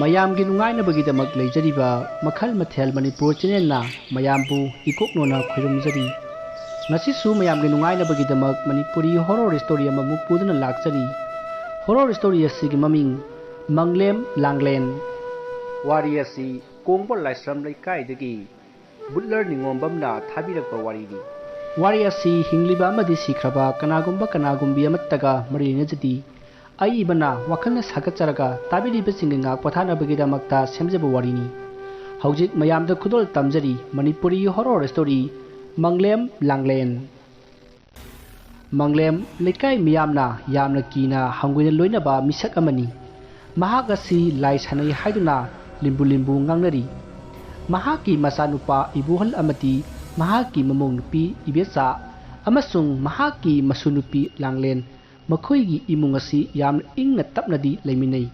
ꯃꯌꯥꯝꯒꯤ ꯅꯨꯡꯉꯥꯏꯅꯕꯒꯤꯗꯃꯛ ꯂꯩꯖꯔꯤꯕ ꯃꯈꯜ ꯃꯊꯦꯜ ꯃꯅꯤꯄꯨꯔ ꯆꯦꯅꯦꯜꯅ ꯃꯌꯥꯝꯕꯨ ꯏꯀꯣꯛꯅꯣꯅ ꯈꯣꯏꯔꯨꯝꯖꯔꯤ꯫ ꯉꯁꯤꯁꯨ ꯃꯌꯥꯝꯒꯤ ꯅꯨꯡꯉꯥꯏꯅꯕꯒꯤꯗꯃꯛ ꯃꯅꯤꯄꯨꯔꯤ ꯍꯣꯔꯔ ꯁ꯭ꯇꯣꯔꯤ ꯑꯃꯃꯨꯛ ꯄꯨꯗꯨꯅ ꯂꯥꯛꯆꯔꯤ꯫ ꯍꯣꯔꯔ ꯁ꯭ꯇꯣꯔꯤ ꯑꯁꯤꯒꯤ ꯃꯃꯤꯡ ꯃꯪꯂꯦꯝ ꯂꯥꯡꯂꯦꯟ꯫ ꯋꯥꯔꯤ ꯑꯁꯤ ꯀꯣꯡꯕ ꯂꯥꯏꯁ꯭ꯔꯝ ꯂꯩꯀꯥꯏꯗꯒꯤ ꯕꯨꯠꯂꯔ ꯅꯤꯉꯣꯝꯕꯝꯅ ꯊꯥꯕꯤꯔꯛꯄ ꯋꯥꯔꯤꯅꯤ꯫ ꯋꯥꯔꯤ ꯑꯁꯤ ꯍꯤꯡꯂꯤꯕ ꯑꯃꯗꯤ ꯁꯤꯈ꯭ꯔꯕ ꯀꯅꯥꯒꯨꯝꯕꯤ ꯑꯃꯠꯇꯒ ꯃꯔꯤ ꯂꯩꯅꯖꯗꯦ꯫ ꯑꯏꯕꯅ ꯋꯥꯈꯜꯅ ꯁꯥꯒꯠꯆꯔꯒ ꯇꯥꯕꯤꯔꯤꯕꯁꯤꯡꯒꯤ ꯉꯥꯛ ꯄꯣꯊꯥꯅꯕꯒꯤꯗꯃꯛꯇ ꯁꯦꯝꯖꯕ ꯋꯥꯔꯤꯅꯤ꯫ ꯍꯧꯖꯤꯛ ꯃꯌꯥꯝꯗ ꯈꯨꯗꯣꯜ ꯇꯝꯖꯔꯤ ꯃꯅꯤꯄꯨꯔꯤ ꯍꯣꯔꯔ ꯁ꯭ꯇꯣꯔꯤ ꯃꯪꯂꯦꯝ ꯂꯥꯡꯂꯦꯟ꯫ ꯃꯪꯂꯦꯝ ꯂꯩꯀꯥꯏ ꯃꯤꯌꯥꯝꯅ ꯌꯥꯝꯅ ꯀꯤꯅ ꯍꯪꯒꯣꯏꯅ ꯂꯣꯏꯅꯕ ꯃꯤꯁꯛ ꯑꯃꯅꯤ꯫ ꯃꯍꯥꯛ ꯑꯁꯤ ꯂꯥꯏ ꯁꯥꯟꯅꯩ ꯍꯥꯏꯗꯨꯅ ꯂꯤꯝꯕꯨ ꯉꯥꯡꯅꯔꯤ꯫ ꯃꯍꯥꯛꯀꯤ ꯃꯆꯥꯅꯨꯄꯥ ꯏꯕꯣꯍꯜ ꯑꯃꯗꯤ ꯃꯍꯥꯛꯀꯤ ꯃꯃꯧ ꯅꯨꯄꯤ ꯏꯕꯦꯆꯥ ꯑꯃꯁꯨꯡ ꯃꯍꯥꯛꯀꯤ ꯃꯁꯨꯅꯨꯄꯤ ꯂꯥꯡꯂꯦꯟ ꯃꯈꯣꯏꯒꯤ ꯏꯃꯨꯡ ꯑꯁꯤ ꯌꯥꯝꯅ ꯏꯪꯅ ꯇꯞꯅꯗꯤ ꯂꯩꯃꯤꯟꯅꯩ꯫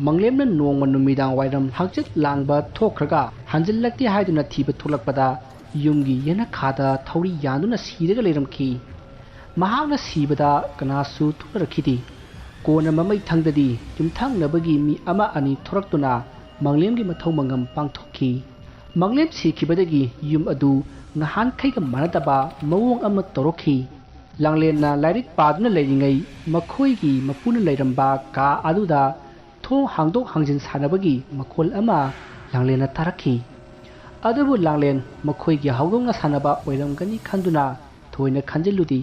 ꯃꯪꯂꯦꯝꯅ ꯅꯣꯡꯃ ꯅꯨꯃꯤꯗꯥꯡ ꯋꯥꯏꯔꯝ ꯍꯪꯆꯤꯠ ꯂꯥꯡꯕ ꯊꯣꯛꯈ꯭ꯔꯒ ꯍꯟꯖꯤꯜꯂꯛꯇꯦ ꯍꯥꯏꯗꯨꯅ ꯊꯤꯕ ꯊꯣꯛꯂꯛꯄꯗ ꯌꯨꯝꯒꯤ ꯌꯦꯅꯈꯥꯗ ꯊꯧꯔꯤ ꯌꯥꯟꯗꯨꯅ ꯁꯤꯔꯒ ꯂꯩꯔꯝꯈꯤ꯫ ꯃꯍꯥꯛꯅ ꯁꯤꯕꯗ ꯀꯅꯥꯁꯨ ꯊꯣꯛꯅꯔꯛꯈꯤꯗꯦ꯫ ꯀꯣꯟꯅ ꯃꯃꯩꯊꯪꯗꯗꯤ ꯌꯨꯝꯊꯪꯅꯕꯒꯤ ꯃꯤ ꯑꯃ ꯑꯅꯤ ꯊꯣꯔꯛꯇꯨꯅ ꯃꯪꯂꯦꯝꯒꯤ ꯃꯊꯧ ꯃꯉꯝ ꯄꯥꯡꯊꯣꯛꯈꯤ꯫ ꯃꯪꯂꯦꯝ ꯁꯤꯈꯤꯕꯗꯒꯤ ꯌꯨꯝ ꯑꯗꯨ ꯅꯍꯥꯟꯈꯩꯒ ꯃꯥꯟꯅꯗꯕ ꯃꯑꯣꯡ ꯑꯃ ꯇꯧꯔꯛꯈꯤ꯫ ꯂꯥꯡꯂꯦꯟꯅ ꯂꯥꯏꯔꯤꯛ ꯄꯥꯗꯨꯅ ꯂꯩꯔꯤꯉꯩ ꯃꯈꯣꯏꯒꯤ ꯃꯄꯨꯅ ꯂꯩꯔꯝꯕ ꯀꯥ ꯑꯗꯨꯗ ꯊꯣꯡ ꯍꯥꯡꯗꯣꯛ ꯍꯥꯡꯖꯤꯟ ꯁꯥꯟꯅꯕꯒꯤ ꯃꯈꯣꯜ ꯑꯃ ꯂꯥꯡꯂꯦꯟꯅ ꯇꯥꯔꯛꯈꯤ꯫ ꯑꯗꯨꯕꯨ ꯂꯥꯡꯂꯦꯟ ꯃꯈꯣꯏꯒꯤ ꯍꯧꯗꯣꯡꯅ ꯁꯥꯟꯅꯕ ꯑꯣꯏꯔꯝꯒꯅꯤ ꯈꯟꯗꯨꯅ ꯊꯣꯏꯅ ꯈꯟꯖꯤꯜꯂꯨꯗꯦ꯫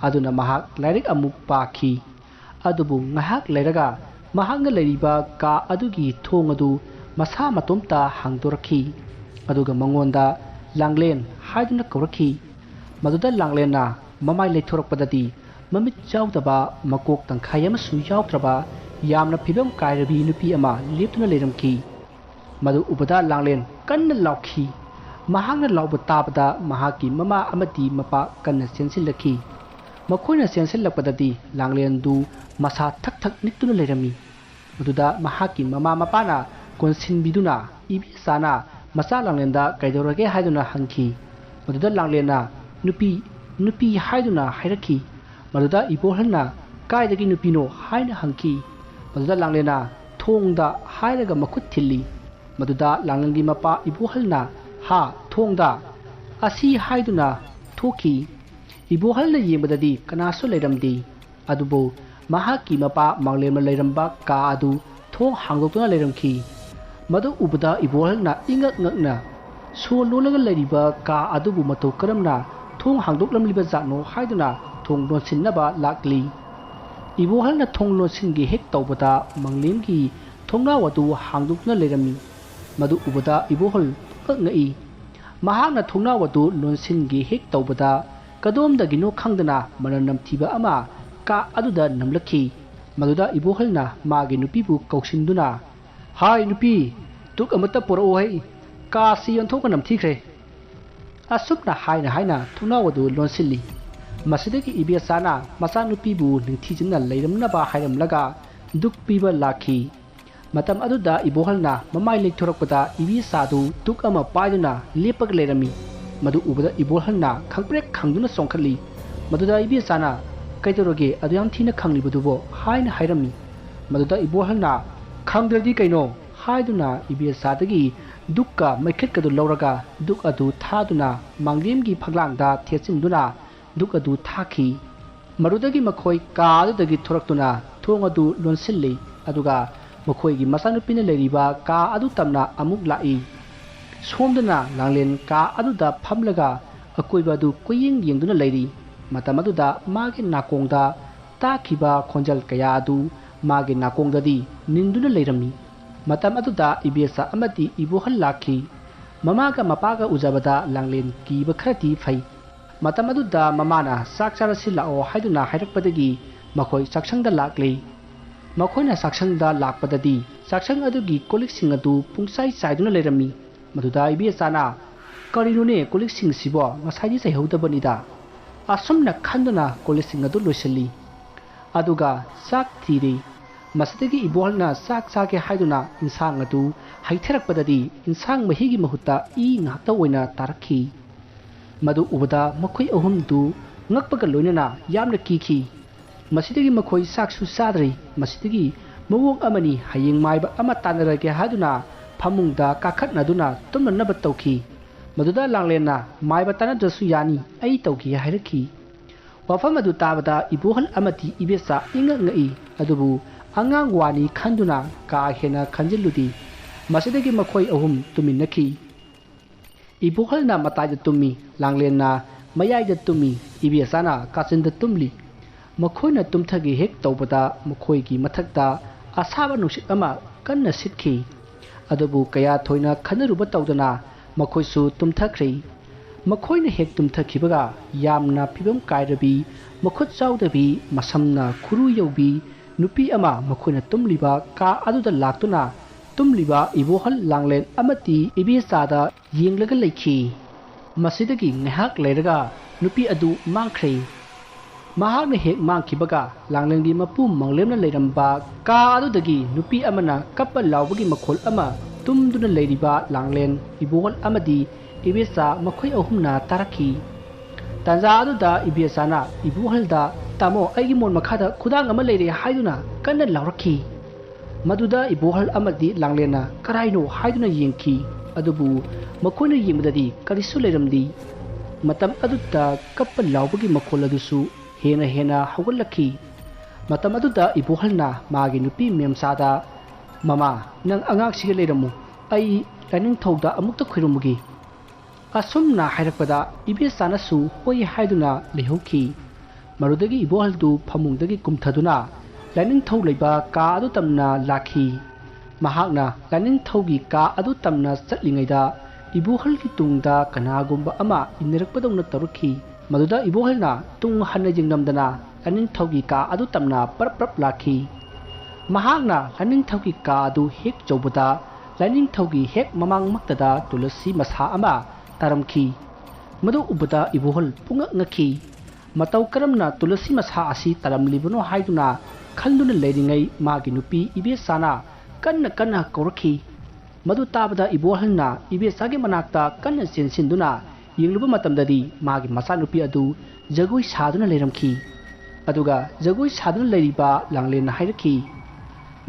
ꯑꯗꯨꯅ ꯃꯍꯥꯛ ꯂꯥꯏꯔꯤꯛ ꯑꯃꯨꯛ ꯄꯥꯈꯤ꯫ ꯑꯗꯨꯕꯨ ꯉꯥꯏꯍꯥꯛ ꯂꯩꯔꯒ ꯃꯍꯥꯛꯅ ꯂꯩꯔꯤꯕ ꯀꯥ ꯑꯗꯨꯒꯤ ꯊꯣꯡ ꯑꯗꯨ ꯃꯁꯥ ꯃꯇꯣꯝꯇ ꯍꯥꯡꯗꯣꯔꯛꯈꯤ꯫ ꯑꯗꯨꯒ ꯃꯉꯣꯟꯗ ꯂꯥꯡꯂꯦꯟ ꯍꯥꯏꯗꯨꯅ ꯀꯧꯔꯛꯈꯤ꯫ ꯃꯗꯨꯗ ꯂꯥꯡꯂꯦꯟꯅ ꯃꯃꯥꯏ ꯂꯩꯊꯣꯔꯛꯄꯗꯗꯤ ꯃꯃꯤꯠ ꯌꯥꯎꯗꯕ ꯃꯀꯣꯛ ꯇꯪꯈꯥꯏ ꯑꯃꯁꯨ ꯌꯥꯎꯗ꯭ꯔꯕ ꯌꯥꯝꯅ ꯐꯤꯕꯝ ꯀꯥꯏꯔꯕꯤ ꯅꯨꯄꯤ ꯑꯃ ꯂꯦꯞꯇꯨꯅ ꯂꯩꯔꯝꯈꯤ꯫ ꯃꯗꯨ ꯎꯕꯗ ꯂꯥꯡꯂꯦꯟ ꯀꯟꯅ ꯂꯥꯎꯈꯤ꯫ ꯃꯍꯥꯛꯅ ꯂꯥꯎꯕ ꯇꯥꯕꯗ ꯃꯍꯥꯛꯀꯤ ꯃꯃꯥ ꯑꯃꯗꯤ ꯃꯄꯥ ꯀꯟꯅ ꯆꯦꯟꯁꯤꯜꯂꯛꯈꯤ꯫ ꯃꯈꯣꯏꯅ ꯆꯦꯟꯁꯤꯜꯂꯛꯄꯗꯗꯤ ꯂꯥꯡꯂꯦꯟꯗꯨ ꯃꯁꯥ ꯊꯛ ꯊꯛ ꯅꯤꯛꯇꯨꯅ ꯂꯩꯔꯝꯃꯤ꯫ ꯃꯗꯨꯗ ꯃꯍꯥꯛꯀꯤ ꯃꯃꯥ ꯃꯄꯥꯅ ꯀꯣꯟꯁꯤꯟꯕꯤꯗꯨꯅ ꯏꯕꯦꯆꯥꯅ ꯃꯆꯥ ꯂꯥꯡꯂꯦꯟꯗ ꯀꯩꯗꯧꯔꯒꯦ ꯍꯥꯏꯗꯨꯅ ꯍꯪꯈꯤ꯫ ꯃꯗꯨꯗ ꯂꯥꯡꯂꯦꯟꯅ ꯅꯨꯄꯤ ꯍꯥꯏꯗꯨꯅ ꯍꯥꯏꯔꯛꯈꯤ꯫ ꯃꯗꯨꯗ ꯏꯕꯣꯍꯜꯅ ꯀꯥꯏꯗꯒꯤ ꯅꯨꯄꯤꯅꯣ ꯍꯥꯏꯅ ꯍꯪꯈꯤ꯫ ꯃꯗꯨꯗ ꯂꯥꯡꯂꯦꯟꯅ ꯊꯣꯡꯗ ꯍꯥꯏꯔꯒ ꯃꯈꯨꯠ ꯊꯤꯜꯂꯤ꯫ ꯃꯗꯨꯗ ꯂꯥꯡꯂꯦꯟꯒꯤ ꯃꯄꯥ ꯏꯕꯣꯍꯜꯅ ꯍꯥ ꯊꯣꯡꯗ ꯑꯁꯤ ꯍꯥꯏꯗꯨꯅ ꯊꯣꯛꯈꯤ꯫ ꯏꯕꯣꯍꯜꯅ ꯌꯦꯡꯕꯗꯗꯤ ꯀꯅꯥꯁꯨ ꯂꯩꯔꯝꯗꯦ꯫ ꯑꯗꯨꯕꯨ ꯃꯍꯥꯛꯀꯤ ꯃꯄꯥ ꯃꯪꯂꯦꯝꯅ ꯂꯩꯔꯝꯕ ꯀꯥ ꯑꯗꯨ ꯊꯣꯡ ꯍꯥꯡꯗꯣꯛꯇꯨꯅ ꯂꯩꯔꯝꯈꯤ꯫ ꯃꯗꯨ ꯎꯕꯗ ꯏꯕꯣꯍꯜꯅ ꯏꯉꯛ ꯉꯛꯅ ꯁꯣ ꯂꯣꯜꯂꯒ ꯂꯩꯔꯤꯕ ꯀꯥ ꯑꯗꯨꯕꯨ ꯃꯇꯧ ꯀꯔꯝꯅ ꯊꯣꯡ ꯍꯥꯡꯗꯣꯛꯂꯝꯂꯤꯕ ꯖꯥꯠꯅꯣ ꯍꯥꯏꯗꯨꯅ ꯊꯣꯡ ꯂꯣꯟꯁꯤꯟꯅꯕ ꯂꯥꯛꯂꯤ꯫ ꯏꯕꯣꯍꯜꯅ ꯊꯣꯡ ꯂꯣꯟꯁꯤꯟꯒꯦ ꯍꯦꯛ ꯇꯧꯕꯗ ꯃꯪꯂꯦꯝꯒꯤ ꯊꯣꯡꯅꯥꯎ ꯑꯗꯨ ꯍꯥꯡꯗꯣꯛꯇꯨꯅ ꯂꯩꯔꯝꯃꯤ꯫ ꯃꯗꯨ ꯎꯕꯗ ꯏꯕꯣꯍꯜ ꯄꯨꯡꯉꯛ ꯉꯛꯏ꯫ ꯃꯍꯥꯛꯅ ꯊꯣꯡꯅꯥꯎ ꯑꯗꯨ ꯂꯣꯟꯁꯤꯟꯒꯦ ꯍꯦꯛ ꯇꯧꯕꯗ ꯀꯗꯣꯝꯗꯒꯤꯅꯣ ꯈꯪꯗꯅ ꯃꯅꯝ ꯅꯝꯊꯤꯕ ꯑꯃ ꯀꯥ ꯑꯗꯨꯗ ꯅꯝꯂꯛꯈꯤ꯫ ꯃꯗꯨꯗ ꯏꯕꯣꯍꯜꯅ ꯃꯥꯒꯤ ꯅꯨꯄꯤꯕꯨ ꯀꯧꯁꯤꯟꯗꯨꯅ ꯍꯥꯏ ꯅꯨꯄꯤ, ꯗꯨꯛ ꯑꯃꯠꯇ ꯄꯨꯔꯛꯎꯍꯩ, ꯀꯥꯁꯤ ꯑꯣꯟꯊꯣꯛꯅ ꯅꯝꯊꯤꯈ꯭ꯔꯦ꯫ ꯑꯁꯨꯝꯅ ꯍꯥꯏꯅ ꯊꯣꯡꯅꯥꯎ ꯑꯗꯨ ꯂꯣꯟꯁꯤꯜꯂꯤ꯫ ꯃꯁꯤꯗꯒꯤ ꯏꯕꯦꯆꯥꯅ ꯃꯆꯥꯅꯨꯄꯤꯕꯨ ꯅꯤꯡꯊꯤꯖꯅ ꯂꯩꯔꯝꯅꯕ ꯍꯥꯏꯔꯝꯂꯒ ꯗꯨꯛ ꯄꯤꯕ ꯂꯥꯛꯈꯤ꯫ ꯃꯇꯝ ꯑꯗꯨꯗ ꯏꯕꯣꯍꯜꯅ ꯃꯃꯥꯏ ꯂꯩꯊꯣꯔꯛꯄꯗ ꯏꯕꯦꯆꯥꯗꯨ ꯗꯨꯛ ꯑꯃ パꯏꯗꯨꯅ ꯂꯦꯞꯄꯒ ꯂꯩꯔꯝꯃꯤ꯫ ꯃꯗꯨ ꯎꯕꯗ ꯏꯕꯣꯍꯜꯅ ꯈꯪꯄ꯭ꯔꯦꯛ ꯈꯪꯗꯨꯅ ꯆꯣꯡꯈꯠꯂꯤ꯫ ꯃꯗꯨꯗ ꯏꯕꯦꯆꯥꯅ ꯀꯩꯗꯧꯔꯒꯦ ꯑꯗꯨꯌꯥꯝ ꯊꯤꯅ ꯈꯪꯂꯤꯕꯗꯨꯕꯣ ꯍꯥꯏꯅ ꯍꯥꯏꯔꯝꯃꯤ꯫ ꯃꯗꯨꯗ ꯏꯕꯣꯍꯜꯅ ꯈꯪꯗ꯭ꯔꯗꯤ ꯀꯩꯅꯣ ꯍꯥꯏꯗꯨꯅ ꯏꯕꯦꯆꯥꯗꯒꯤ ꯗꯨꯛꯀ ꯃꯩꯈꯦꯠꯀꯗꯨ ꯂꯧꯔꯒ ꯗꯨꯛ ꯑꯗꯨ ꯊꯥꯗꯨꯅ ꯃꯪꯂꯦꯝꯒꯤ ꯐꯛꯂꯥꯡꯗ ꯊꯦꯠꯆꯤꯟꯗꯨꯅ ꯗꯨꯛ ꯑꯗꯨ ꯊꯥꯈꯤ꯫ ꯃꯗꯨꯗꯒꯤ ꯃꯈꯣꯏ ꯀꯥ ꯑꯗꯨꯗꯒꯤ ꯊꯣꯔꯛꯇꯨꯅ ꯊꯣꯡ ꯑꯗꯨ ꯂꯣꯟꯁꯤꯜꯂꯤ꯫ ꯑꯗꯨꯒ ꯃꯈꯣꯏꯒꯤ ꯃꯆꯥꯅꯨꯄꯤꯅ ꯂꯩꯔꯤꯕ ꯀꯥ ꯑꯗꯨ ꯇꯝꯅ ꯑꯃꯨꯛ ꯂꯥꯛꯏ꯫ ꯁꯣꯝꯗꯅ ꯂꯥꯡꯂꯦꯟ ꯀꯥ ꯑꯗꯨꯗ ꯐꯝꯂꯒ ꯑꯀꯣꯏꯕ ꯑꯗꯨ ꯀꯣꯏꯌꯦꯡ ꯌꯦꯡꯗꯨꯅ ꯂꯩꯔꯤ꯫ ꯃꯇꯝ ꯑꯗꯨꯗ ꯃꯥꯒꯤ ꯅꯥꯀꯣꯡꯗ ꯇꯥꯈꯤꯕ ꯈꯣꯟꯖꯦꯜ ꯀꯌꯥ ꯑꯗꯨ ꯃꯥꯒꯤ ꯅꯥꯀꯣꯡꯗꯗꯤ ꯅꯤꯟꯗꯨꯅ ꯂꯩꯔꯝꯃꯤ꯫ ꯃꯇꯝ ꯑꯗꯨꯗ ꯏꯕꯦꯆꯥ ꯑꯃꯗꯤ ꯏꯕꯣꯍꯜ ꯂꯥꯛꯈꯤ꯫ ꯃꯃꯥꯒ ꯃꯄꯥꯒ ꯎꯖꯕꯗ ꯂꯥꯡꯂꯦꯟ ꯀꯤꯕ ꯈꯔꯗꯤ ꯐꯩ꯫ ꯃꯇꯝ ꯑꯗꯨꯗ ꯃꯃꯥꯅ ꯆꯥꯛ ꯆꯥꯔꯁꯤ ꯂꯥꯛꯑꯣ ꯍꯥꯏꯗꯨꯅ ꯍꯥꯏꯔꯛꯄꯗꯒꯤ ꯃꯈꯣꯏ ꯆꯥꯛꯁꯪꯗ ꯂꯥꯛꯂꯤ꯫ ꯃꯈꯣꯏꯅ ꯆꯥꯛꯁꯪꯗ ꯂꯥꯛꯄꯗꯗꯤ ꯆꯥꯛꯁꯪ ꯑꯗꯨꯒꯤ ꯀꯣꯜꯂꯤꯛꯁꯤꯡ ꯑꯗꯨ ꯄꯨꯡꯆꯥꯏ ꯆꯥꯏꯗꯨꯅ ꯂꯩꯔꯝꯃꯤ꯫ ꯃꯗꯨꯗ ꯏꯕꯦꯆꯥꯅ ꯀꯔꯤꯅꯣꯅꯦ ꯀꯣꯜꯂꯤꯛꯁꯤꯡꯁꯤꯕꯣ ꯉꯁꯥꯏꯗꯤ ꯆꯥꯏꯍꯧꯗꯕꯅꯤꯗ꯫ ꯑꯁꯨꯝꯅ ꯈꯟꯗꯨꯅ ꯀꯣꯜꯂꯤꯛꯁꯤꯡ ꯑꯗꯨ ꯂꯣꯏꯁꯤꯜꯂꯤ꯫ ꯑꯗꯨꯒ ꯆꯥꯛ ꯊꯤꯔꯤ꯫ ꯃꯁꯤꯗꯒꯤ ꯏꯕꯣꯍꯜꯅ ꯆꯥꯛ ꯆꯥꯒꯦ ꯍꯥꯏꯗꯨꯅ ꯏꯟꯁꯥꯡ ꯑꯗꯨ ꯍꯩꯊꯔꯛꯄꯗꯗꯤ ꯏꯟꯁꯥꯡ ꯃꯍꯤꯒꯤ ꯃꯍꯨꯠꯇ ꯏ ꯉꯥꯛꯇ ꯑꯣꯏꯅ ꯇꯥꯔꯛꯈꯤ꯫ ꯃꯗꯨ ꯎꯕꯗ ꯃꯈꯣꯏ ꯑꯍꯨꯝꯗꯨ ꯉꯛꯄꯒ ꯂꯣꯏꯅꯅ ꯌꯥꯝꯅ ꯀꯤꯈꯤ꯫ ꯃꯁꯤꯗꯒꯤ ꯃꯈꯣꯏ ꯆꯥꯛꯁꯨ ꯆꯥꯗ꯭ꯔꯤ꯫ ꯃꯁꯤꯗꯒꯤ ꯃꯑꯣꯡ ꯑꯃꯅꯤ ꯍꯌꯦꯡ ꯃꯥꯏꯕ ꯑꯃ ꯇꯥꯟꯅꯔꯒꯦ ꯍꯥꯏꯗꯨꯅ ꯐꯃꯨꯡꯗ ꯀꯥꯈꯠꯅꯗꯨꯅ ꯇꯨꯝꯅꯅꯕ ꯇꯧꯈꯤ꯫ ꯃꯗꯨꯗ ꯂꯥꯡꯂꯦꯟꯅ ꯃꯥꯏꯕ ꯇꯥꯟꯅꯗ꯭ꯔꯁꯨ ꯌꯥꯅꯤ, ꯑꯩ ꯇꯧꯒꯦ ꯍꯥꯏꯔꯛꯈꯤ꯫ ꯋꯥꯐꯝ ꯑꯗꯨ ꯇꯥꯕꯗ ꯏꯕꯣꯍꯜ ꯑꯃꯗꯤ ꯏꯕꯦꯆꯥ ꯏꯉꯛ ꯉꯛꯏ, ꯑꯗꯨꯕꯨ ꯑꯉꯥꯡ ꯋꯥꯅꯤ ꯈꯟꯗꯨꯅ ꯀꯥ ꯍꯦꯟꯅ ꯈꯟꯖꯤꯜꯂꯨꯗꯦ꯫ ꯃꯁꯤꯗꯒꯤ ꯃꯈꯣꯏ ꯑꯍꯨꯝ ꯇꯨꯝꯃꯤꯟꯅꯈꯤ꯫ ꯏꯕꯣꯍꯜꯅ ꯃꯇꯥꯏꯗ ꯇꯨꯝꯃꯤ, ꯂꯥꯡꯂꯦꯟꯅ ꯃꯌꯥꯏꯗ ꯇꯨꯝꯃꯤ, ꯏꯕꯦꯆꯥꯅ ꯀꯥꯆꯤꯟꯗ ꯇꯨꯝꯂꯤ꯫ ꯃꯈꯣꯏꯅ ꯇꯨꯝꯊꯒꯦ ꯍꯦꯛ ꯇꯧꯕꯗ ꯃꯈꯣꯏꯒꯤ ꯃꯊꯛꯇ ꯑꯁꯥꯕ ꯅꯨꯡꯁꯤꯠ ꯑꯃ ꯀꯟꯅ ꯁꯤꯠꯈꯤ꯫ ꯑꯗꯨꯕꯨ ꯀꯌꯥ ꯊꯣꯏꯅ ꯈꯟꯅꯔꯨꯕ ꯇꯧꯗꯅ ꯃꯈꯣꯏꯁꯨ ꯇꯨꯝꯊꯈ꯭ꯔꯦ꯫ ꯃꯈꯣꯏꯅ ꯍꯦꯛ ꯇꯨꯝꯊꯈꯤꯕꯒ ꯌꯥꯝꯅ ꯐꯤꯕꯝ ꯀꯥꯏꯔꯕꯤ, ꯃꯈꯨꯠ ꯆꯥꯎꯗꯕꯤ, ꯃꯁꯝꯅ ꯈꯨꯔꯨ ꯌꯧꯕꯤ ꯅꯨꯄꯤ ꯑꯃ ꯃꯈꯣꯏꯅ ꯇꯨꯝꯂꯤꯕ ꯀꯥ ꯑꯗꯨꯗ ꯂꯥꯛꯇꯨꯅ ꯇꯨꯝꯂꯤꯕ ꯏꯕꯣꯍꯜ, ꯂꯥꯡꯂꯦꯟ ꯑꯃꯗꯤ ꯏꯕꯦꯆꯥꯗ ꯌꯦꯡꯂꯒ ꯂꯩꯈꯤ꯫ ꯃꯁꯤꯗꯒꯤ ꯉꯥꯏꯍꯥꯛ ꯂꯩꯔꯒ ꯅꯨꯄꯤ ꯑꯗꯨ ꯃꯥꯡꯈ꯭ꯔꯦ꯫ ꯃꯍꯥꯛꯅ ꯍꯦꯛ ꯃꯥꯡꯈꯤꯕꯒ ꯂꯥꯡꯂꯦꯟꯒꯤ ꯃꯄꯨ ꯃꯪꯂꯦꯝꯅ ꯂꯩꯔꯝꯕ ꯀꯥ ꯑꯗꯨꯗꯒꯤ ꯅꯨꯄꯤ ꯑꯃꯅ ꯀꯞꯄ ꯂꯥꯎꯕꯒꯤ ꯃꯈꯣꯜ ꯑꯃ ꯇꯨꯝꯗꯨꯅ ꯂꯩꯔꯤꯕ ꯂꯥꯡꯂꯦꯟ, ꯏꯕꯣꯍꯜ ꯑꯃꯗꯤ ꯏꯕꯦꯆꯥ ꯃꯈꯣꯏ ꯑꯍꯨꯝꯅ ꯇꯥꯔꯛꯈꯤ꯫ ꯇꯥꯟꯖꯥ ꯑꯗꯨꯗ ꯏꯕꯦꯆꯥꯅ ꯏꯕꯣꯍꯜꯗ "ꯇꯥꯃꯣ, ꯑꯩꯒꯤ ꯃꯣꯟ ꯃꯈꯥꯗ ꯈꯨꯗꯥꯡ ꯑꯃ ꯂꯩꯔꯦ" ꯍꯥꯏꯗꯨꯅ ꯀꯟꯅ ꯂꯥꯎꯔꯛꯈꯤ꯫ ꯃꯗꯨꯗ ꯏꯕꯣꯍꯜ ꯑꯃꯗꯤ ꯂꯥꯡꯂꯦꯟꯅ "ꯀꯔꯥꯏꯅꯣ" ꯍꯥꯏꯗꯨꯅ ꯌꯦꯡꯈꯤ, ꯑꯗꯨꯕꯨ ꯃꯈꯣꯏꯅ ꯌꯦꯡꯕꯗꯗꯤ ꯀꯔꯤꯁꯨ ꯂꯩꯔꯝꯗꯦ꯫ ꯃꯇꯝ ꯑꯗꯨꯗ ꯀꯞꯄ ꯂꯥꯎꯕꯒꯤ ꯃꯈꯣꯜ ꯑꯗꯨꯁꯨ ꯍꯦꯟꯅ ꯍꯦꯟꯅ ꯍꯧꯒꯠꯂꯛꯈꯤ꯫ ꯃꯇꯝ ꯑꯗꯨꯗ ꯏꯕꯣꯍꯜꯅ ꯃꯥꯒꯤ ꯅꯨꯄꯤ ꯃꯦꯝꯆꯥꯗ "ꯃꯃꯥ, ꯅꯪ ꯑꯉꯥꯡꯁꯤꯒ ꯂꯩꯔꯝꯃꯨ, ꯑꯩ ꯂꯥꯏꯅꯤꯡꯊꯧꯗ ꯑꯃꯨꯛꯇ ꯈꯣꯏꯔꯝꯃꯨꯒꯦ" ꯑꯁꯨꯝꯅ ꯍꯥꯏꯔꯛꯄꯗ ꯏꯕꯦꯆꯥꯅꯁꯨ ꯍꯣꯏ ꯍꯥꯏꯗꯨꯅ ꯂꯩꯍꯧꯈꯤ꯫ ꯃꯗꯨꯗꯒꯤ ꯏꯕꯣꯍꯜꯗꯨ ꯐꯃꯨꯡꯗꯒꯤ ꯀꯨꯝꯊꯗꯨꯅ ꯂꯥꯏꯅꯤꯡꯊꯧ ꯂꯩꯕ ꯀꯥ ꯑꯗꯨ ꯇꯝꯅ ꯂꯥꯛꯈꯤ꯫ ꯃꯍꯥꯛꯅ ꯂꯥꯏꯅꯤꯡꯊꯧꯒꯤ ꯀꯥ ꯑꯗꯨ ꯇꯝꯅ ꯆꯠꯂꯤꯉꯩꯗ ꯏꯕꯣꯍꯜꯒꯤ ꯇꯨꯡꯗ ꯀꯅꯥꯒꯨꯝꯕ ꯑꯃ ꯏꯟꯅꯔꯛꯄꯗꯧꯅ ꯇꯧꯔꯛꯈꯤ꯫ ꯃꯗꯨꯗ ꯏꯕꯣꯍꯜꯅ ꯇꯨꯡ ꯍꯟꯅ ꯌꯦꯡꯂꯝꯗꯅ ꯂꯥꯏꯅꯤꯡꯊꯧꯒꯤ ꯀꯥ ꯑꯗꯨ ꯇꯝꯅ ꯄꯔꯞ ꯄꯔꯞ ꯂꯥꯛꯈꯤ꯫ ꯃꯍꯥꯛꯅ ꯂꯥꯏꯅꯤꯡꯊꯧꯒꯤ ꯀꯥ ꯑꯗꯨ ꯍꯦꯛ ꯌꯧꯕꯗ ꯂꯥꯏꯅꯤꯡꯊꯧꯒꯤ ꯍꯦꯛ ꯃꯃꯥꯡꯃꯛꯇꯗ ꯇꯨꯂꯁꯤ ꯃꯁꯥ ꯑꯃ ꯇꯥꯔꯝꯈꯤ꯫ ꯃꯗꯨ ꯎꯕꯗ ꯏꯕꯣꯍꯜ ꯄꯨꯡꯉꯛ ꯉꯛꯈꯤ꯫ ꯃꯇꯧ ꯀꯔꯝꯅ ꯇꯨꯂꯁꯤ ꯃꯁꯥ ꯑꯁꯤ ꯇꯥꯔꯝꯂꯤꯕꯅꯣ ꯍꯥꯏꯗꯨꯅ ꯈꯟꯗꯨꯅ ꯂꯩꯔꯤꯉꯩ ꯃꯥꯒꯤ ꯅꯨꯄꯤ ꯏꯕꯦꯆꯥꯅ ꯀꯟꯅ ꯀꯟꯅ ꯀꯧꯔꯛꯈꯤ꯫ ꯃꯗꯨ ꯇꯥꯕꯗ ꯏꯕꯣꯍꯜꯅ ꯏꯕꯦꯆꯥꯒꯤ ꯃꯅꯥꯛꯇ ꯀꯟꯅ ꯆꯦꯟꯁꯤꯟꯗꯨꯅ ꯌꯦꯡꯂꯨꯕ ꯃꯇꯝꯗꯗꯤ ꯃꯥꯒꯤ ꯃꯆꯥꯅꯨꯄꯤ ꯑꯗꯨ ꯖꯒꯣꯏ ꯁꯥꯗꯨꯅ ꯂꯩꯔꯝꯈꯤ꯫ ꯑꯗꯨꯒ ꯖꯒꯣꯏ ꯁꯥꯗꯨꯅ ꯂꯩꯔꯤꯕ ꯂꯥꯡꯂꯦꯟꯅ ꯍꯥꯏꯔꯛꯈꯤ,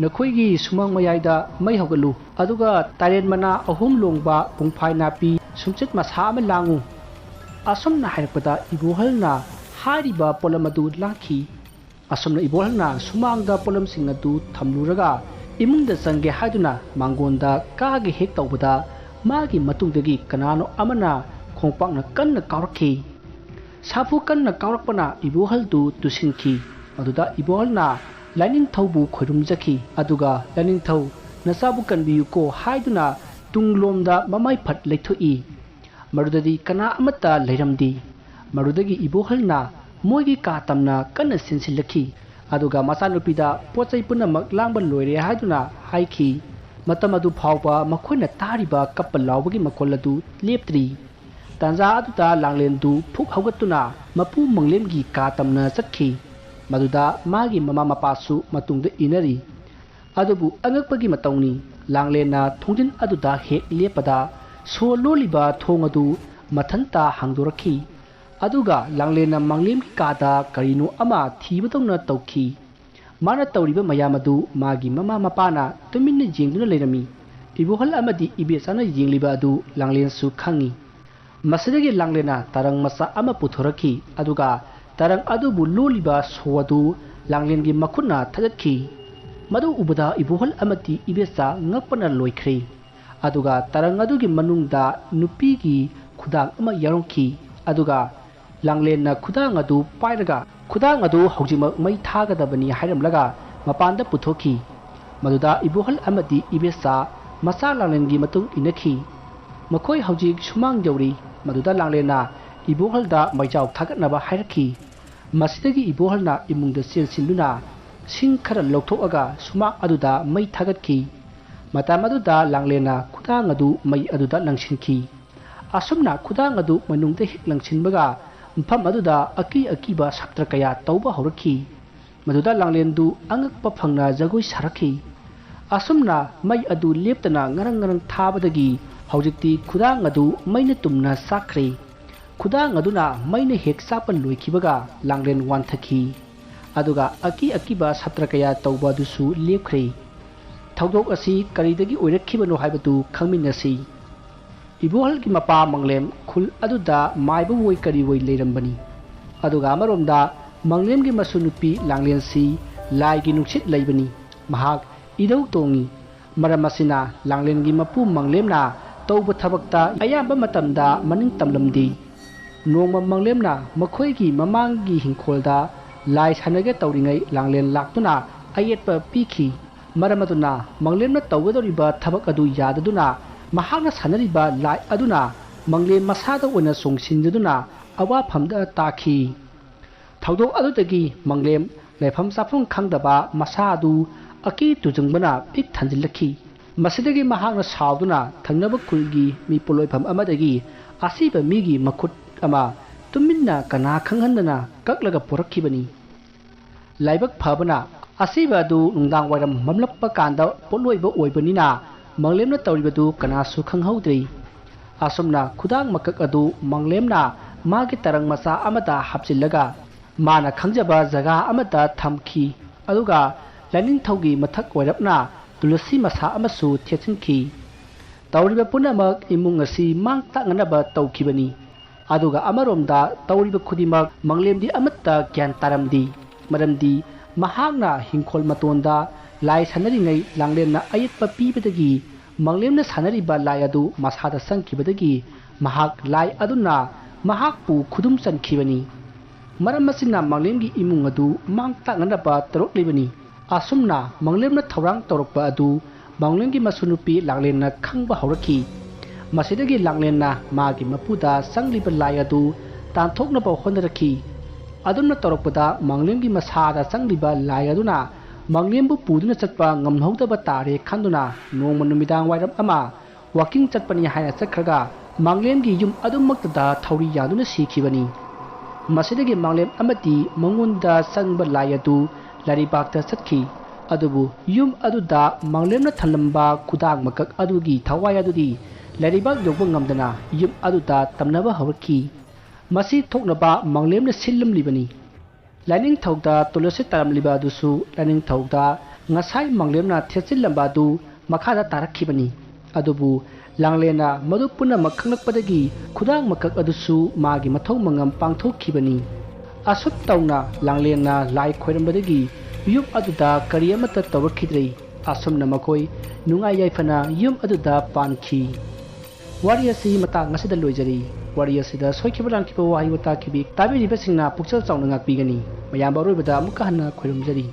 "ꯅꯈꯣꯏꯒꯤ ꯁꯨꯃꯥꯡ ꯃꯌꯥꯏꯗ ꯃꯩ ꯍꯧꯒꯠꯂꯨ, ꯑꯗꯨꯒ ꯇꯥꯏꯔꯦꯟ ꯃꯅꯥ 3 ꯂꯣꯡꯕ ꯄꯨꯡꯐꯥꯏ ꯅꯥꯄꯤ ꯁꯨꯝꯆꯤꯠ ꯃꯁꯥ ꯑꯃ ꯂꯥꯡꯉꯨ"꯫ ꯑꯁꯨꯝꯅ ꯍꯥꯏꯔꯛꯄꯗ ꯏꯕꯣꯍꯜꯅ ꯍꯥꯏꯔꯤꯕ ꯄꯣꯠꯂꯝ ꯑꯗꯨ ꯂꯥꯡꯈꯤ꯫ ꯑꯁꯨꯝꯅ ꯏꯕꯣꯍꯜꯅ ꯁꯨꯃꯥꯡꯗ ꯄꯣꯠꯂꯝꯁꯤꯡ ꯑꯗꯨ ꯊꯝꯂꯨꯔꯒ ꯏꯃꯨꯡꯗ ꯆꯪꯒꯦ ꯍꯥꯏꯗꯨꯅ ꯃꯥꯡꯒꯣꯟꯗ ꯀꯥꯒꯦ ꯍꯦꯛ ꯇꯧꯕꯗ ꯃꯥꯒꯤ ꯃꯇꯨꯡꯗꯒꯤ ꯀꯅꯥꯅꯣ ꯑꯃꯅ ꯈꯣꯡꯄꯥꯛꯅ ꯀꯟꯅ ꯀꯥꯎꯔꯛꯈꯤ꯫ ꯁꯥꯐꯨ ꯀꯟꯅ ꯀꯥꯎꯔꯛꯄꯅ ꯏꯕꯣꯍꯜꯗꯨ ꯇꯨꯁꯤꯟꯈꯤ꯫ ꯃꯗꯨꯗ ꯏꯕꯣꯍꯜꯅ ꯂꯥꯏꯅꯤꯡꯊꯧꯕꯨ ꯈꯣꯏꯔꯨꯝꯖꯈꯤ, ꯑꯗꯨꯒ "ꯂꯥꯏꯅꯤꯡꯊꯧ, ꯅꯆꯥꯕꯨ ꯀꯟꯕꯤꯌꯨꯀꯣ" ꯍꯥꯏꯗꯨꯅ ꯇꯨꯡꯂꯣꯝꯗ ꯃꯃꯥꯏ ꯐꯠ ꯂꯩꯊꯣꯛꯏ꯫ ꯃꯗꯨꯗꯗꯤ ꯀꯅꯥ ꯑꯃꯠꯇ ꯂꯩꯔꯝꯗꯦ꯫ ꯃꯗꯨꯗꯒꯤ ꯏꯕꯣꯍꯜꯅ ꯃꯣꯏꯒꯤ ꯀꯥ ꯇꯝꯅ ꯀꯟꯅ ꯆꯦꯟꯁꯤꯜꯂꯛꯈꯤ, ꯑꯗꯨꯒ ꯃꯆꯥꯅꯨꯄꯤꯗ ꯄꯣꯠꯆꯩ ꯄꯨꯝꯅꯃꯛ ꯂꯥꯡꯕ ꯂꯣꯏꯔꯦ ꯍꯥꯏꯗꯨꯅ ꯍꯥꯏꯈꯤ꯫ ꯃꯇꯝ ꯑꯗꯨ ꯐꯥꯎꯕ ꯃꯈꯣꯏꯅ ꯇꯥꯔꯤꯕ ꯀꯞꯄ ꯂꯥꯎꯕꯒꯤ ꯃꯈꯣꯜ ꯑꯗꯨ ꯂꯦꯞꯇ꯭ꯔꯤ꯫ ꯇꯥꯟꯖꯥ ꯑꯗꯨꯗ ꯂꯥꯡꯂꯦꯟꯗꯨ ꯐꯨꯛ ꯍꯧꯒꯠꯇꯨꯅ ꯃꯄꯨ ꯃꯪꯂꯦꯝꯒꯤ ꯀꯥ ꯇꯝꯅ ꯆꯠꯈꯤ꯫ ꯃꯗꯨꯗ ꯃꯥꯒꯤ ꯃꯃꯥ ꯃꯄꯥꯁꯨ ꯃꯇꯨꯡꯗ ꯏꯟꯅꯔꯤ꯫ ꯑꯗꯨꯕꯨ ꯑꯉꯛꯄꯒꯤ ꯃꯇꯧꯅꯤ, ꯂꯥꯡꯂꯦꯟꯅ ꯊꯣꯡꯖꯤꯟ ꯑꯗꯨꯗ ꯍꯦꯛ ꯂꯦꯞꯄꯗ ꯁꯣ ꯂꯣꯜꯂꯤꯕ ꯊꯣꯡ ꯑꯗꯨ ꯃꯊꯟꯇ ꯍꯥꯡꯗꯣꯔꯛꯈꯤ꯫ ꯑꯗꯨꯒ ꯂꯥꯡꯂꯦꯟꯅ ꯃꯪꯂꯦꯝꯒꯤ ꯀꯥꯗ ꯀꯔꯤꯅꯣ ꯑꯃ ꯊꯤꯕꯗꯧꯅ ꯇꯧꯈꯤ꯫ ꯃꯥꯅ ꯇꯧꯔꯤꯕ ꯃꯌꯥꯝ ꯑꯗꯨ ꯃꯥꯒꯤ ꯃꯃꯥ ꯃꯄꯥꯅ ꯇꯨꯃꯤꯟꯅ ꯌꯦꯡꯗꯨꯅ ꯂꯩꯔꯝꯃꯤ꯫ ꯏꯕꯣꯍꯜ ꯑꯃꯗꯤ ꯏꯕꯦꯆꯥꯅ ꯌꯦꯡꯂꯤꯕ ꯑꯗꯨ ꯂꯥꯡꯂꯦꯟꯁꯨ ꯈꯪꯉꯤ꯫ ꯃꯁꯤꯗꯒꯤ ꯂꯥꯡꯂꯦꯟꯅ ꯇꯔꯪ ꯃꯆꯥ ꯑꯃ ꯄꯨꯊꯣꯔꯛꯈꯤ, ꯑꯗꯨꯒ ꯇꯔꯪ ꯑꯗꯨꯕꯨ ꯂꯣꯜꯂꯤꯕ ꯁꯣ ꯑꯗꯨ ꯂꯥꯡꯂꯦꯟꯒꯤ ꯃꯈꯨꯠꯅ ꯊꯥꯗꯠꯈꯤ꯫ ꯃꯗꯨ ꯎꯕꯗ ꯏꯕꯣꯍꯜ ꯑꯃꯗꯤ ꯏꯕꯦꯆꯥ ꯉꯛꯄꯅ ꯂꯣꯏꯈ꯭ꯔꯦ꯫ ꯑꯗꯨꯒ ꯇꯔꯪ ꯑꯗꯨꯒꯤ ꯃꯅꯨꯡꯗ ꯅꯨꯄꯤꯒꯤ ꯈꯨꯗꯥꯡ ꯑꯃ ꯌꯥꯎꯔꯝꯈꯤ꯫ ꯑꯗꯨꯒ ꯂꯥꯡꯂꯦꯟꯅ ꯈꯨꯗꯥꯡ ꯑꯗꯨ ꯄꯥꯏꯔꯒ ꯈꯨꯗꯥꯡ ꯑꯗꯨ ꯍꯧꯖꯤꯛꯃꯛ ꯃꯩ ꯊꯥꯒꯗꯕꯅꯤ ꯍꯥꯏꯔꯝꯂꯒ ꯃꯄꯥꯟꯗ ꯄꯨꯊꯣꯛꯈꯤ꯫ ꯃꯗꯨꯗ ꯏꯕꯣꯍꯜ ꯑꯃꯗꯤ ꯏꯕꯦꯆꯥ ꯃꯆꯥ ꯂꯥꯡꯂꯦꯟꯒꯤ ꯃꯇꯨꯡ ꯏꯟꯅꯈꯤ꯫ ꯃꯈꯣꯏ ꯍꯧꯖꯤꯛ ꯁꯨꯃꯥꯡ ꯌꯧꯔꯤ꯫ ꯃꯗꯨꯗ ꯂꯥꯡꯂꯦꯟꯅ ꯏꯕꯣꯍꯜꯗ ꯃꯩꯖꯥꯎ ꯊꯥꯒꯠꯅꯕ ꯍꯥꯏꯔꯛꯈꯤ꯫ ꯃꯁꯤꯗꯒꯤ ꯏꯕꯣꯍꯜꯅ ꯏꯃꯨꯡꯗ ꯆꯦꯟꯁꯤꯟꯗꯨꯅ ꯁꯤꯡ ꯈꯔ ꯂꯧꯊꯣꯛꯑꯒ ꯁꯨꯃꯥꯡ ꯑꯗꯨꯗ ꯃꯩ ꯊꯥꯒꯠꯈꯤ꯫ ꯃꯇꯝ ꯑꯗꯨꯗ ꯂꯥꯡꯂꯦꯟꯅ ꯈꯨꯗꯥꯡ ꯑꯗꯨ ꯃꯩ ꯑꯗꯨꯗ ꯂꯪꯁꯤꯟꯈꯤ꯫ ꯑꯁꯨꯝꯅ ꯈꯨꯗꯥꯡ ꯑꯗꯨ ꯃꯅꯨꯡꯗ ꯍꯦꯛ ꯂꯪꯁꯤꯟꯕꯒ ꯃꯐꯝ ꯑꯗꯨꯗ ꯑꯀꯤ ꯑꯀꯤꯕ ꯁꯛꯇ꯭ꯔ ꯀꯌꯥ ꯇꯧꯕ ꯍꯧꯔꯛꯈꯤ꯫ ꯃꯗꯨꯗ ꯂꯥꯡꯂꯦꯟꯗꯨ ꯑꯉꯛꯄ ꯐꯪꯅ ꯖꯒꯣꯏ ꯁꯥꯔꯛꯈꯤ꯫ ꯑꯁꯨꯝꯅ ꯃꯩ ꯑꯗꯨ ꯂꯦꯞꯇꯅ ꯉꯔꯪ ꯉꯔꯪ ꯊꯥꯕꯗꯒꯤ ꯍꯧꯖꯤꯛꯇꯤ ꯈꯨꯗꯥꯡ ꯑꯗꯨ ꯃꯩꯅ ꯇꯨꯝꯅ ꯆꯥꯛꯈ꯭ꯔꯦ꯫ ꯈꯨꯗꯥꯡ ꯑꯗꯨꯅ ꯃꯩꯅ ꯍꯦꯛ ꯆꯥꯛꯄ ꯂꯣꯏꯈꯤꯕꯒ ꯂꯥꯡꯂꯦꯟ ꯋꯥꯟꯊꯈꯤ꯫ ꯑꯗꯨꯒ ꯑꯀꯤꯕ ꯁꯥꯇ꯭ꯔ ꯀꯌꯥ ꯇꯧꯕ ꯑꯗꯨꯁꯨ ꯂꯦꯞꯈ꯭ꯔꯦ꯫ ꯊꯧꯗꯣꯛ ꯑꯁꯤ ꯀꯔꯤꯗꯒꯤ ꯑꯣꯏꯔꯛꯈꯤꯕꯅꯣ ꯍꯥꯏꯕꯗꯨ ꯈꯪꯃꯤꯟꯅꯁꯤ꯫ ꯏꯕꯣꯍꯜꯒꯤ ꯃꯄꯥ ꯃꯪꯂꯦꯝ ꯈꯨꯜ ꯑꯗꯨꯗ ꯃꯥꯏꯕ ꯑꯣꯏ ꯀꯔꯤ ꯑꯣꯏ ꯂꯩꯔꯝꯕꯅꯤ꯫ ꯑꯗꯨꯒ ꯑꯃꯔꯣꯝꯗ ꯃꯪꯂꯦꯝꯒꯤ ꯃꯁꯨ ꯅꯨꯄꯤ ꯂꯥꯡꯂꯦꯟꯁꯤ ꯂꯥꯏꯒꯤ ꯅꯨꯡꯁꯤꯠ ꯂꯩꯕꯅꯤ꯫ ꯃꯍꯥꯛ ꯏꯙꯧ ꯇꯣꯡꯉꯤ꯫ ꯃꯔꯝ ꯑꯁꯤꯅ ꯂꯥꯡꯂꯦꯟꯒꯤ ꯃꯄꯨ ꯃꯪꯂꯦꯝꯅ ꯇꯧꯕ ꯊꯕꯛꯇ ꯑꯌꯥꯝꯕ ꯃꯇꯝꯗ ꯃꯅꯤꯡ ꯇꯝꯂꯝꯗꯦ꯫ ꯅꯣꯡꯃ ꯃꯪꯂꯦꯝꯅ ꯃꯈꯣꯏꯒꯤ ꯃꯃꯥꯡꯒꯤ ꯍꯤꯡꯈꯣꯜꯗ ꯂꯥꯏ ꯁꯥꯟꯅꯒꯦ ꯇꯧꯔꯤꯉꯩ ꯂꯥꯡꯂꯦꯟ ꯂꯥꯛꯇꯨꯅ ꯑꯌꯦꯠꯄ ꯄꯤꯈꯤ꯫ ꯃꯔꯝ ꯑꯗꯨꯅ ꯃꯪꯂꯦꯝꯅ ꯇꯧꯒꯗꯧꯔꯤꯕ ꯊꯕꯛ ꯑꯗꯨ ꯌꯥꯗꯗꯨꯅ ꯃꯍꯥꯛꯅ ꯁꯥꯟꯅꯔꯤꯕ ꯂꯥꯏ ꯑꯗꯨꯅ ꯃꯪꯂꯦꯝ ꯃꯁꯥꯗ ꯑꯣꯏꯅ ꯆꯣꯡꯁꯤꯟꯖꯗꯨꯅ ꯑꯋꯥꯐꯝꯗ ꯇꯥꯈꯤ꯫ ꯊꯧꯗꯣꯛ ꯑꯗꯨꯗꯒꯤ ꯃꯪꯂꯦꯝ ꯂꯩꯐꯝ ꯆꯥꯐꯝ ꯈꯪꯗꯕ ꯃꯁꯥ ꯑꯗꯨ ꯑꯀꯤ ꯇꯨꯖꯨꯡꯕꯅ ꯄꯤꯛ ꯊꯟꯖꯤꯜꯂꯛꯈꯤ꯫ ꯃꯁꯤꯗꯒꯤ ꯃꯍꯥꯛꯅ ꯁꯥꯎꯗꯨꯅ ꯊꯪꯅꯕ ꯈꯨꯜꯒꯤ ꯃꯤꯄꯣꯠꯂꯣꯏꯐꯝ ꯑꯃꯗꯒꯤ ꯑꯁꯤꯕ ꯃꯤꯒꯤ ꯃꯈꯨꯠ ꯑꯃ ꯇꯨꯃꯤꯟꯅ ꯀꯅꯥ ꯈꯪꯍꯟꯗꯅ ꯀꯛꯂꯒ ꯄꯨꯔꯛꯈꯤꯕꯅꯤ꯫ ꯂꯥꯏꯕꯛ ꯐꯕꯅ ꯑꯁꯤꯕ ꯑꯗꯨ ꯅꯨꯡꯗꯥꯡ ꯋꯥꯏꯔꯝ ꯃꯝꯂꯛꯄ ꯀꯥꯟꯗ ꯄꯣꯠꯂꯣꯏꯕ ꯑꯣꯏꯕꯅꯤꯅ ꯃꯪꯂꯦꯝꯅ ꯇꯧꯔꯤꯕꯗꯨ ꯀꯅꯥꯁꯨ ꯈꯪꯍꯧꯗ꯭ꯔꯦ꯫ ꯑꯁꯨꯝꯅ ꯈꯨꯗꯥꯡ ꯃꯀꯛ ꯑꯗꯨ ꯃꯪꯂꯦꯝꯅ ꯃꯥꯒꯤ ꯇꯔꯪ ꯃꯆꯥ ꯑꯃꯗ ꯍꯥꯞꯆꯤꯜꯂꯒ ꯃꯥꯅ ꯈꯪꯖꯕ ꯖꯒꯥ ꯑꯃꯗ ꯊꯝꯈꯤ꯫ ꯑꯗꯨꯒ ꯂꯥꯏꯅꯤꯡꯊꯧꯒꯤ ꯃꯊꯛ ꯑꯣꯏꯔꯞꯅ ꯇꯨꯂꯁꯤ ꯃꯁꯥ ꯑꯃꯁꯨ ꯊꯦꯠꯆꯤꯟꯈꯤ꯫ ꯇꯧꯔꯤꯕ ꯄꯨꯝꯅꯃꯛ ꯏꯃꯨꯡ ꯑꯁꯤ ꯃꯥꯡ ꯇꯥꯛꯅꯅꯕ ꯇꯧꯈꯤꯕꯅꯤ꯫ ꯑꯗꯨꯒ ꯑꯃꯔꯣꯝꯗ ꯇꯧꯔꯤꯕ ꯈꯨꯗꯤꯡꯃꯛ ꯃꯪꯂꯦꯝꯗꯤ ꯑꯃꯠꯇ ꯒ꯭ꯌꯥꯟ ꯇꯥꯔꯝꯗꯦ꯫ ꯃꯔꯝꯗꯤ ꯃꯍꯥꯛꯅ ꯍꯤꯡꯈꯣꯜ ꯃꯇꯣꯟꯗ ꯂꯥꯏ ꯁꯥꯟꯅꯔꯤꯉꯩ ꯂꯥꯡꯂꯦꯟꯅ ꯑꯌꯦꯠꯄ ꯄꯤꯕꯗꯒꯤ ꯃꯪꯂꯦꯝꯅ ꯁꯥꯟꯅꯔꯤꯕ ꯂꯥꯏ ꯑꯗꯨ ꯃꯁꯥꯗ ꯆꯪꯈꯤꯕꯗꯒꯤ ꯃꯍꯥꯛ ꯂꯥꯏ ꯑꯗꯨꯅ ꯃꯍꯥꯛꯄꯨ ꯈꯨꯗꯨꯝ ꯆꯟꯈꯤꯕꯅꯤ꯫ ꯃꯔꯝ ꯑꯁꯤꯅ ꯃꯪꯂꯦꯝꯒꯤ ꯏꯃꯨꯡ ꯑꯗꯨ ꯃꯥꯡ ꯇꯥꯛꯅꯅꯕ ꯇꯧꯔꯛꯂꯤꯕꯅꯤ꯫ ꯑꯁꯨꯝꯅ ꯃꯪꯂꯦꯝꯅ ꯊꯧꯔꯥꯡ ꯇꯧꯔꯛꯄ ꯑꯗꯨ ꯃꯪꯂꯦꯝꯒꯤ ꯃꯁꯨ ꯅꯨꯄꯤ ꯂꯥꯡꯂꯦꯟꯅ ꯈꯪꯕ ꯍꯧꯔꯛꯈꯤ꯫ ꯃꯁꯤꯗꯒꯤ ꯂꯥꯡꯂꯦꯟꯅ ꯃꯥꯒꯤ ꯃꯄꯨꯗ ꯆꯪꯂꯤꯕ ꯂꯥꯏ ꯑꯗꯨ ꯇꯥꯟꯊꯣꯛꯅꯕ ꯍꯣꯠꯅꯔꯛꯈꯤ꯫ ꯑꯗꯨꯝꯅ ꯇꯧꯔꯛꯄꯗ ꯃꯪꯂꯦꯝꯒꯤ ꯃꯁꯥꯗ ꯆꯪꯂꯤꯕ ꯂꯥꯏ ꯑꯗꯨꯅ ꯃꯪꯂꯦꯝꯕꯨ ꯄꯨꯗꯨꯅ ꯆꯠꯄ ꯉꯝꯍꯧꯗꯕ ꯇꯥꯔꯦ ꯈꯟꯗꯨꯅ ꯅꯣꯡꯃ ꯅꯨꯃꯤꯗꯥꯡ ꯋꯥꯏꯔꯝ ꯑꯃ ꯋꯥꯀꯤꯡ ꯆꯠꯄꯅꯤ ꯍꯥꯏꯅ ꯆꯠꯈ꯭ꯔꯒ ꯃꯪꯂꯦꯝꯒꯤ ꯌꯨꯝ ꯑꯗꯨꯃꯛꯇꯗ ꯊꯧꯔꯤ ꯌꯥꯟꯗꯨꯅ ꯁꯤꯈꯤꯕꯅꯤ꯫ ꯃꯁꯤꯗꯒꯤ ꯃꯪꯂꯦꯝ ꯑꯃꯗꯤ ꯃꯉꯣꯟꯗ ꯆꯪꯕ ꯂꯥꯏ ꯑꯗꯨ ꯂꯥꯏꯔꯩꯕꯥꯛꯇ ꯆꯠꯈꯤ꯫ ꯑꯗꯨꯕꯨ ꯌꯨꯝ ꯑꯗꯨꯗ ꯃꯪꯂꯦꯝꯅ ꯊꯝꯂꯝꯕ ꯈꯨꯗꯥꯡ ꯃꯀꯛ ꯑꯗꯨꯒꯤ ꯊꯋꯥꯏ ꯑꯗꯨꯗꯤ ꯂꯥꯏꯔꯩꯕꯥꯛ ꯌꯧꯕ ꯉꯝꯗꯅ ꯌꯨꯝ ꯑꯗꯨꯗ ꯇꯝꯅꯕ ꯍꯧꯔꯛꯈꯤ꯫ ꯃꯁꯤ ꯊꯣꯛꯅꯕ ꯃꯪꯂꯦꯝꯅ ꯁꯤꯜꯂꯝꯂꯤꯕꯅꯤ꯫ ꯂꯥꯏꯅꯤꯡꯊꯧꯗ ꯇꯨꯂꯁꯤ ꯇꯥꯔꯝꯂꯤꯕ ꯑꯗꯨꯁꯨ ꯂꯥꯏꯅꯤꯡꯊꯧꯗ ꯉꯁꯥꯏ ꯃꯪꯂꯦꯝꯅ ꯊꯦꯠꯆꯤꯜꯂꯝꯕ ꯑꯗꯨ ꯃꯈꯥꯗ ꯇꯥꯔꯛꯈꯤꯕꯅꯤ꯫ ꯑꯗꯨꯕꯨ ꯂꯥꯡꯂꯦꯟꯅ ꯃꯗꯨ ꯄꯨꯝꯅꯃꯛ ꯈꯪꯂꯛꯄꯗꯒꯤ ꯈꯨꯗꯥꯡ ꯃꯀꯛ ꯑꯗꯨꯁꯨ ꯃꯥꯒꯤ ꯃꯊꯧ ꯃꯉꯝ ꯄꯥꯡꯊꯣꯛꯈꯤꯕꯅꯤ꯫ ꯑꯁꯨꯝ ꯇꯧꯅ ꯂꯥꯡꯂꯦꯟꯅ ꯂꯥꯏ ꯈꯣꯏꯔꯝꯕꯗꯒꯤ ꯌꯨꯝ ꯑꯗꯨꯗ ꯀꯔꯤ ꯑꯃꯠꯇ ꯇꯧꯔꯛꯈꯤꯗ꯭ꯔꯦ꯫ ꯑꯁꯨꯝꯅ ꯃꯈꯣꯏ ꯅꯨꯡꯉꯥꯏ ꯌꯥꯏꯐꯅ ꯌꯨꯝ ꯑꯗꯨꯗ ꯄꯥꯟꯈꯤ꯫ ꯋꯥꯔꯤ ꯑꯁꯤ ꯃꯇꯥꯡ ꯑꯁꯤꯗ ꯂꯣꯏꯖꯔꯤ꯫ ꯋꯥꯔꯤ ꯑꯁꯤꯗ ꯁꯣꯏꯈꯤꯕ ꯂꯥꯟꯈꯤꯕ ꯋꯥꯍꯩ ꯋꯥꯇꯥ ꯈꯤꯕꯤ ꯇꯥꯕꯤꯔꯤꯕꯁꯤꯡꯅ ꯄꯨꯛꯆꯦꯜ ꯆꯥꯎꯅ ꯉꯥꯛꯄꯤꯒꯅꯤ꯫ ꯃꯌꯥꯝꯕ ꯑꯔꯣꯏꯕꯗ ꯑꯃꯨꯛꯀ ꯍꯟꯅ ꯈꯣꯏꯔꯨꯝꯖꯔꯤ꯫